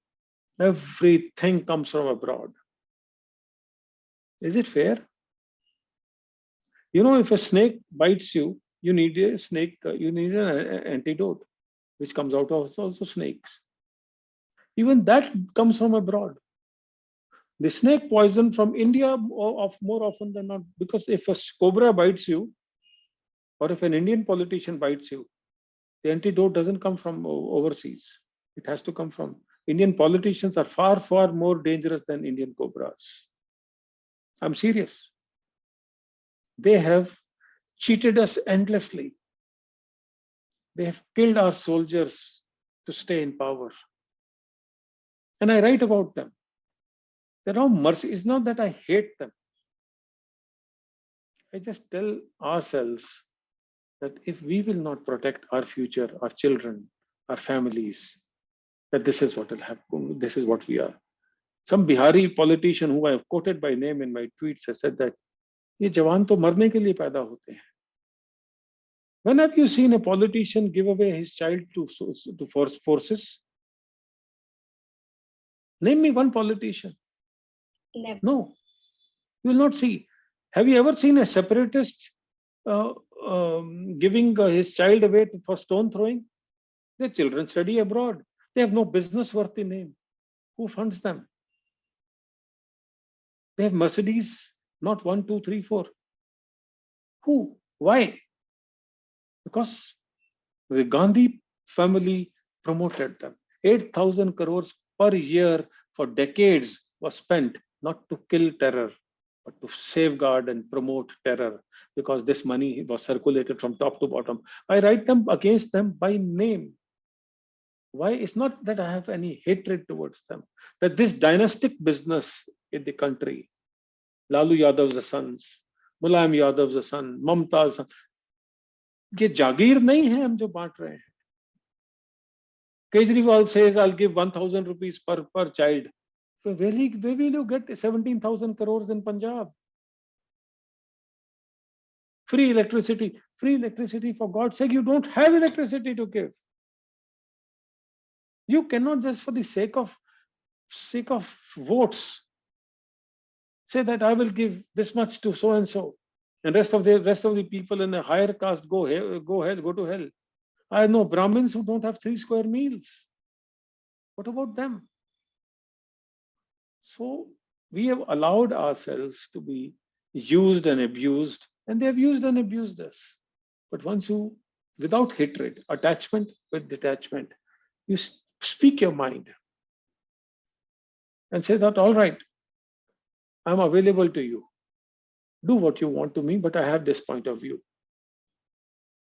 Everything comes from abroad. Is it fair? If a snake bites you, you need an antidote, which comes out of also snakes. Even that comes from abroad. The snake poison from India more often than not, because if a cobra bites you, or if an Indian politician bites you, the antidote doesn't come from overseas. It has to come from Indian politicians are far, far more dangerous than Indian cobras. I'm serious. They have cheated us endlessly. They have killed our soldiers to stay in power. And I write about them. They're no mercy. It's not that I hate them. I just tell ourselves that if we will not protect our future, our children, our families, that this is what will happen. This is what we are. Some Bihari politician who I have quoted by name in my tweets has said that ये जवान तो मरने के लिए पैदा होते हैं. When have you seen a politician give away his child to forces? Name me one politician. Never. No, you will not see. Have you ever seen a separatist giving his child away for stone throwing? Their children study abroad. They have no business worthy name. Who funds them? They have Mercedes, not 1, 2, 3, 4. Who? Why? Because the Gandhi family promoted them. 8,000 crores per year for decades was spent not to kill terror, but to safeguard and promote terror, because this money was circulated from top to bottom. I write them against them by name. Why? It's not that I have any hatred towards them, that this dynastic business in the country, Lalu Yadav's sons, Mulayam Yadav's son, Mamta's son, ये जागीर नहीं है हम जो बांट रहे हैं. Kejriwal says I'll give 1,000 rupees per child. So where will you get 17,000 crores in Punjab? Free electricity for God's sake. You don't have electricity to give. You cannot just for the sake of votes say that I will give this much to so and so, and rest of the people in a higher caste go to hell. I know Brahmins who don't have 3 square meals. What about them? So we have allowed ourselves to be used and abused, and they have used and abused us. But once you, without hatred, attachment with detachment, you speak your mind and say that, all right, I'm available to you. Do what you want to me, but I have this point of view.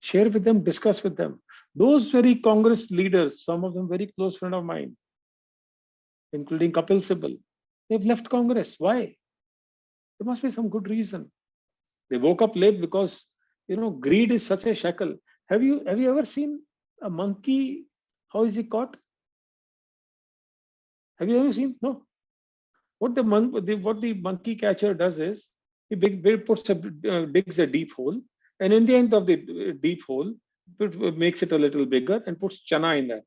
Share with them, discuss with them. Those very Congress leaders, some of them very close friend of mine, including Kapil Sibal, they've left Congress. Why? There must be some good reason. They woke up late because, greed is such a shackle. Have you ever seen a monkey? How is he caught? Have you ever seen? No. What the monkey catcher does is digs a deep hole, and in the end of the deep hole, makes it a little bigger and puts chana in that.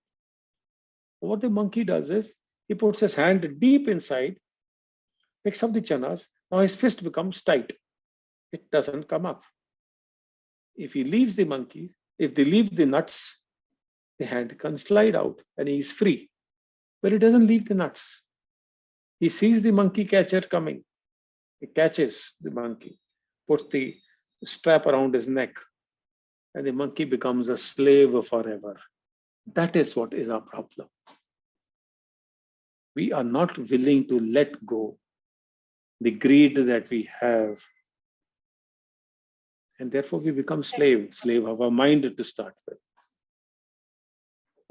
What the monkey does is he puts his hand deep inside, picks up the chanas. Now his fist becomes tight. It doesn't come up. If he leaves the monkeys, if they leave the nuts, the hand can slide out and he is free. But he doesn't leave the nuts. He sees the monkey catcher coming. He catches the monkey, puts the strap around his neck, and the monkey becomes a slave forever. That is what is our problem. We are not willing to let go the greed that we have. And therefore we become slave of our mind to start with.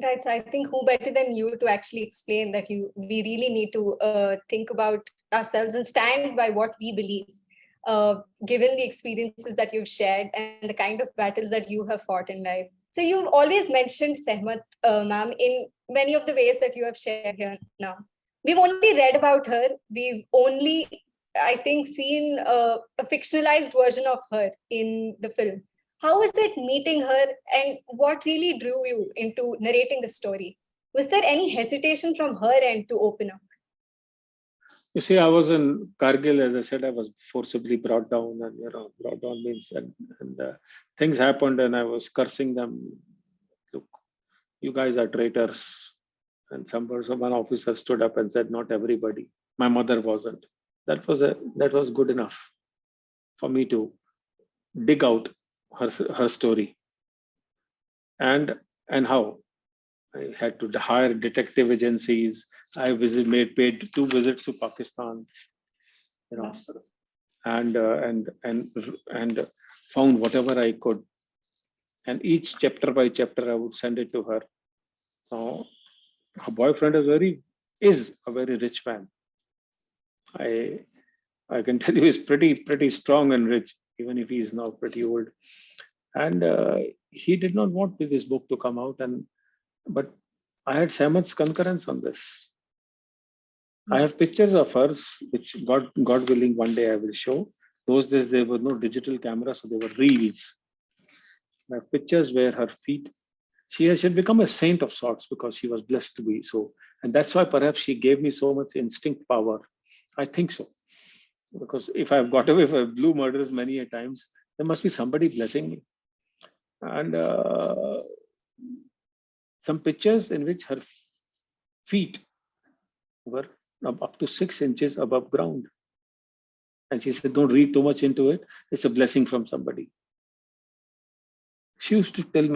Right. So I think who better than you to actually explain that we really need to think about ourselves and stand by what we believe, given the experiences that you've shared and the kind of battles that you have fought in life. So you've always mentioned Sehmat, ma'am, in many of the ways that you have shared here now. We've only read about her. We've only, I think, seen a fictionalized version of her in the film. How was it meeting her, and what really drew you into narrating the story? Was there any hesitation from her end to open up? You see, I was in Kargil, as I said, I was forcibly brought down, and brought down means, and things happened, and I was cursing them. Look, you guys are traitors. And one officer stood up and said, "Not everybody." My mother wasn't. That was good enough for me to dig out her story. And how I had to hire detective agencies. I paid 2 visits to Pakistan, and found whatever I could. And each chapter by chapter, I would send it to her. So her boyfriend is a very rich man. I can tell you he's pretty strong and rich, even if he is now pretty old. And he did not want this book to come out, but I had Sehmat's concurrence on this. I have pictures of hers, which God willing, one day I will show. Those days there were no digital camera, so they were reels. I have pictures where her feet, she had become a saint of sorts because she was blessed to be so. And that's why perhaps she gave me so much instinct power. I think so. Because if I've got away with blue murders many a times, there must be somebody blessing me. And some pictures in which her feet were up to 6 inches above ground. And she said, "Don't read too much into it. It's a blessing from somebody." She used to tell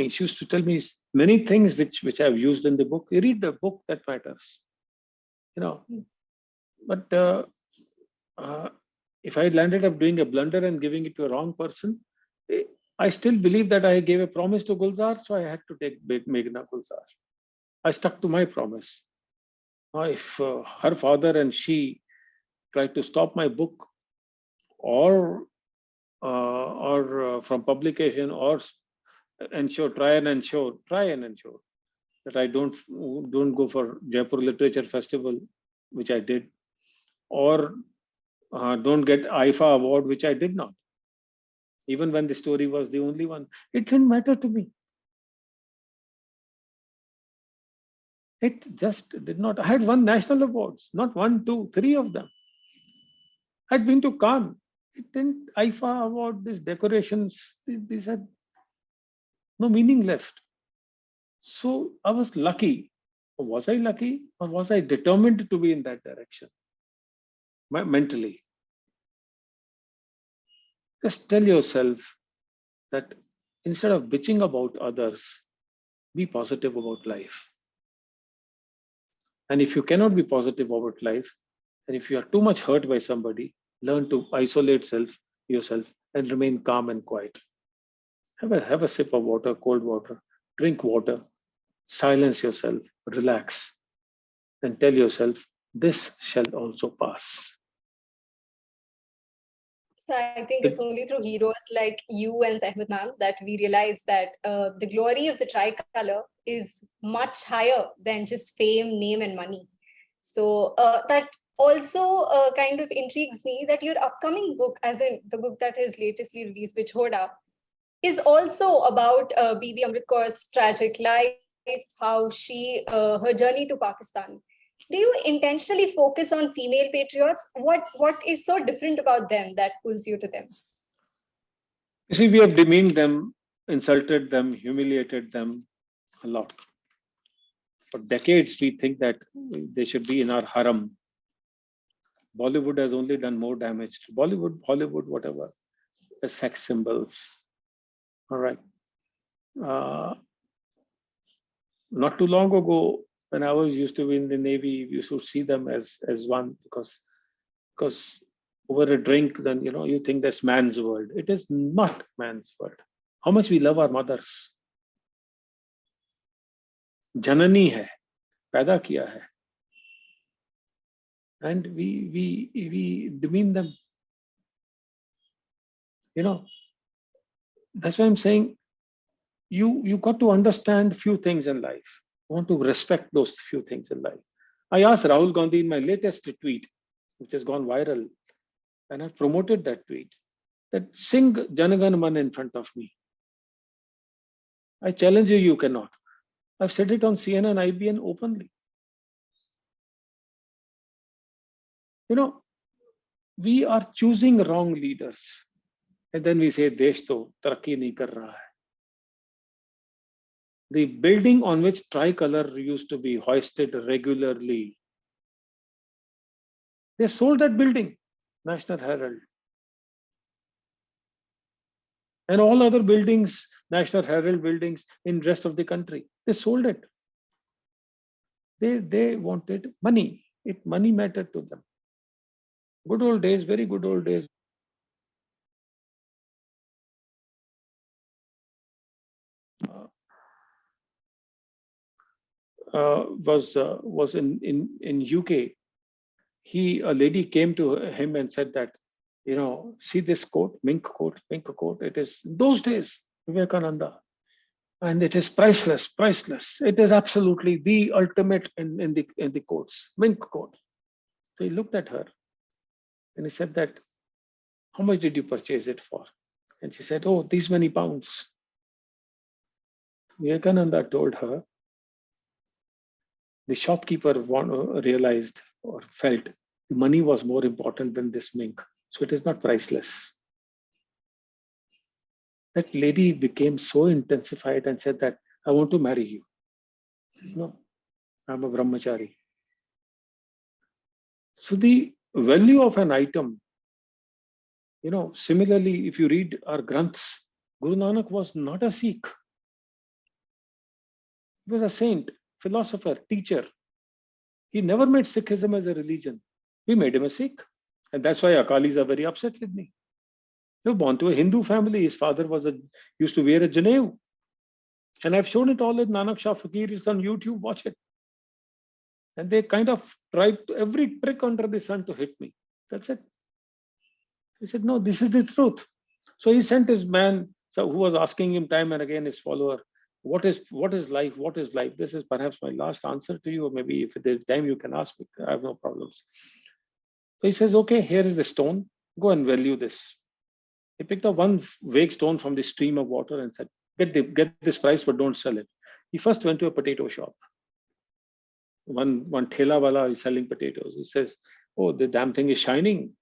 me many things which I've used in the book. You read the book, that matters. But if I landed up doing a blunder and giving it to a wrong person, I still believe that I gave a promise to Gulzar, so I had to take Meghna Gulzar. I stuck to my promise. Now, if her father and she tried to stop my book, or from publication, or try and ensure that I don't go for Jaipur Literature Festival, which I did, or don't get IFA award, which I did not. Even when the story was the only one, it didn't matter to me. It just did not. I had won national awards, not 1, 2, 3 of them. I'd been to Cannes. It didn't. IFA award, these decorations, these had no meaning left. So I was lucky. Was I lucky, or was I determined to be in that direction mentally? Just tell yourself that instead of bitching about others, be positive about life. And if you cannot be positive about life, and if you are too much hurt by somebody, learn to isolate yourself and remain calm and quiet. Have a sip of water, cold water, drink water, silence yourself, relax, and tell yourself, this shall also pass. So I think it's only through heroes like you and Sehmat ma'am that we realize that the glory of the tricolor is much higher than just fame, name, and money. So that also kind of intrigues me that your upcoming book, as in the book that is latestly released, Vichhoda, is also about Bibi Amrit Kaur's tragic life, how her journey to Pakistan. Do you intentionally focus on female patriots? What is so different about them that pulls you to them? You see, we have demeaned them, insulted them, humiliated them a lot. For decades, we think that they should be in our harem. Bollywood has only done more damage to Bollywood, Hollywood, whatever, as sex symbols. All right. Not too long ago, when I was used to be in the Navy, we used to see them as one because over a drink, then you think that's man's world. It is not man's world. How much we love our mothers. Janani hai, paida kiya hai. And we demean them. That's why I'm saying you got to understand few things in life. You want to respect those few things in life. I asked Rahul Gandhi in my latest tweet, which has gone viral, and I've promoted that tweet, that sing Janagan Man in front of me. I challenge you, you cannot. I've said it on CNN, IBN openly. We are choosing wrong leaders. And then we say, Desh to tarakki nahi kar raha hai. The building on which tricolor used to be hoisted regularly, they sold that building, National Herald. And all other buildings, National Herald buildings in rest of the country, they sold it. They wanted money. Money mattered to them. Good old days, very good old days. Was in UK. A lady came to him and said that, see this coat, mink coat. It is those days, Vivekananda, and it is priceless. It is absolutely the ultimate in the coats, mink coat. So he looked at her and he said that, how much did you purchase it for? And she said, oh, these many pounds. Vivekananda told her, the shopkeeper realized or felt the money was more important than this mink. So it is not priceless. That lady became so intensified and said that, I want to marry you. She says, no, I'm a brahmachari. So the value of an item, similarly, if you read our Granths, Guru Nanak was not a Sikh. He was a saint, philosopher, teacher. He never made Sikhism as a religion. We made him a Sikh. And that's why Akalis are very upset with me. He was born to a Hindu family. His father used to wear a Janev. And I've shown it all in Nanak Shah Fakir. It's on YouTube. Watch it. And they kind of tried every trick under the sun to hit me. That's it. He said, no, this is the truth. So he sent his man, who was asking him time and again, his follower, what is life? What is life? This is perhaps my last answer to you, or maybe if there's time you can ask me. I have no problems. So he says, okay, here is the stone. Go and value this. He picked up one vague stone from the stream of water and said, get this price, but don't sell it. He first went to a potato shop. One thela wala is selling potatoes. He says, oh, the damn thing is shining.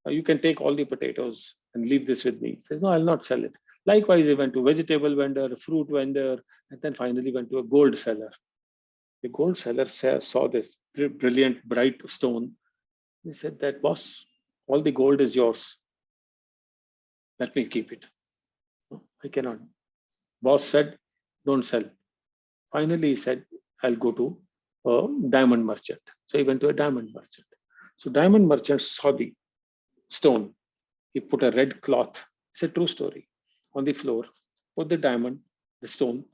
You can take all the potatoes and leave this with me. He says, no, I'll not sell it. Likewise, he went to vegetable vendor, fruit vendor, and then finally went to a gold seller. The gold seller saw this brilliant, bright stone. He said that, boss, all the gold is yours. Let me keep it. No, I cannot. Boss said, don't sell. Finally, he said, I'll go to a diamond merchant. So he went to a diamond merchant. So diamond merchant saw the stone. He put a red cloth. It's a true story. On the floor, put the diamond, the stone,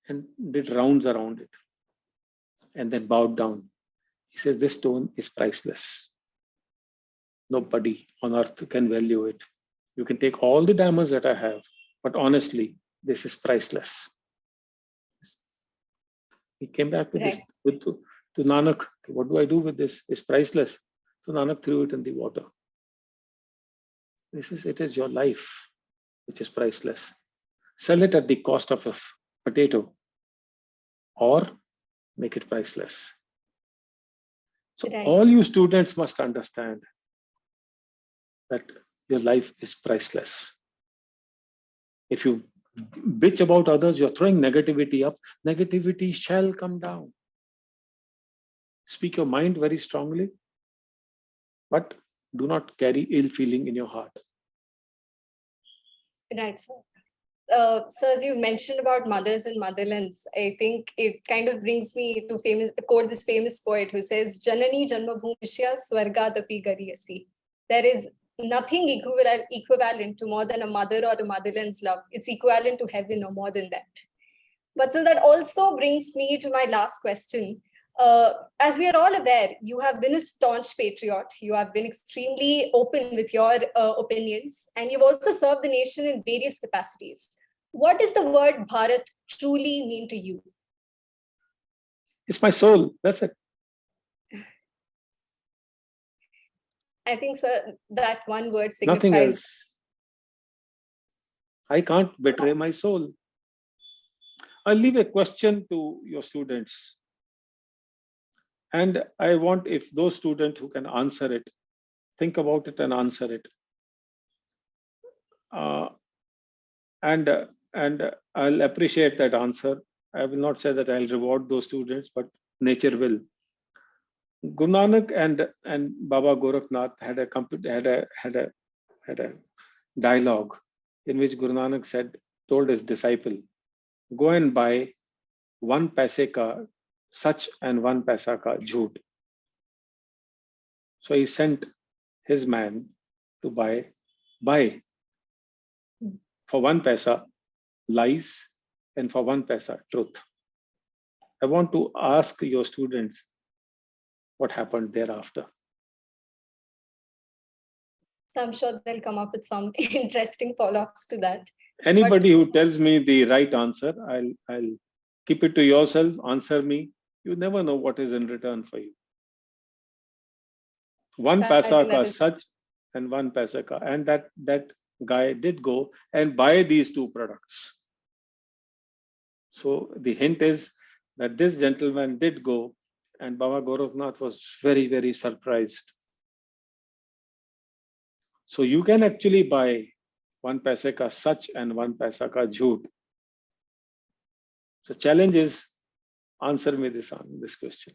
and did rounds around it. And then bowed down. He says, this stone is priceless. Nobody on earth can value it. You can take all the diamonds that I have, but honestly, this is priceless. He came back with this to Nanak. What do I do with this? It's priceless. So Nanak threw it in the water. It is your life, which is priceless. Sell it at the cost of a potato or make it priceless. So all you students must understand that your life is priceless. If you bitch about others, you're throwing negativity up, negativity shall come down. Speak your mind very strongly, but do not carry ill feeling in your heart. Right, sir. So as you mentioned about mothers and motherlands, I think it kind of brings me to quote this famous poet who says, Janani Janmabhumishya Swargadapi Gariyasi. There is nothing equivalent to more than a mother or a motherland's love. It's equivalent to heaven or more than that. But so that also brings me to my last question. As we are all aware, you have been a staunch patriot. You have been extremely open with your opinions, and you've also served the nation in various capacities. What does the word Bharat truly mean to you? It's my soul. That's it. I think, sir, that one word signifies... Nothing else. I can't betray my soul. I'll leave a question to your students. And I want, if those students who can answer it, think about it and answer it. And I'll appreciate that answer. I will not say that I'll reward those students, but nature will. Guru Nanak and Baba Gorakhnath had a dialogue in which Guru Nanak told his disciple, go and buy 1 paise ka sach and 1 paisa ka jhoot. So he sent his man to buy for 1 paisa lies and for 1 paisa truth. I want to ask your students what happened thereafter. So I'm sure they'll come up with some interesting follow-ups to that. Anybody who tells me the right answer, I'll keep it to yourself, answer me. You never know what is in return for you. 1 paisa ka sach and 1 paisa ka. And that guy did go and buy these 2 products. So the hint is that this gentleman did go, and Baba Gorakhnath was very, very surprised. So you can actually buy 1 paise ka sach and 1 paisa ka jhoot. So challenge is, answer me this question.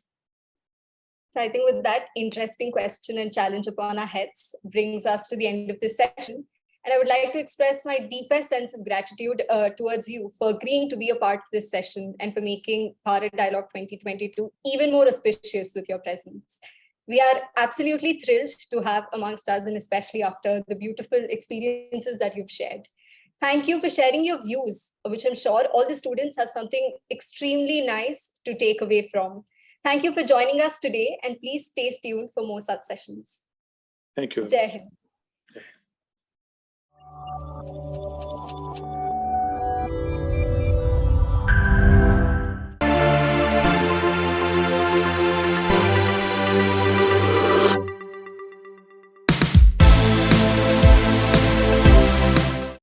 So I think with that interesting question and challenge upon our heads brings us to the end of this session. And I would like to express my deepest sense of gratitude towards you for agreeing to be a part of this session and for making Bharat Dialogue 2022 even more auspicious with your presence. We are absolutely thrilled to have amongst us, and especially after the beautiful experiences that you've shared. Thank you for sharing your views, which I'm sure all the students have something extremely nice to take away from. Thank you for joining us today, and please stay tuned for more such sessions. Thank you. Jai Hind.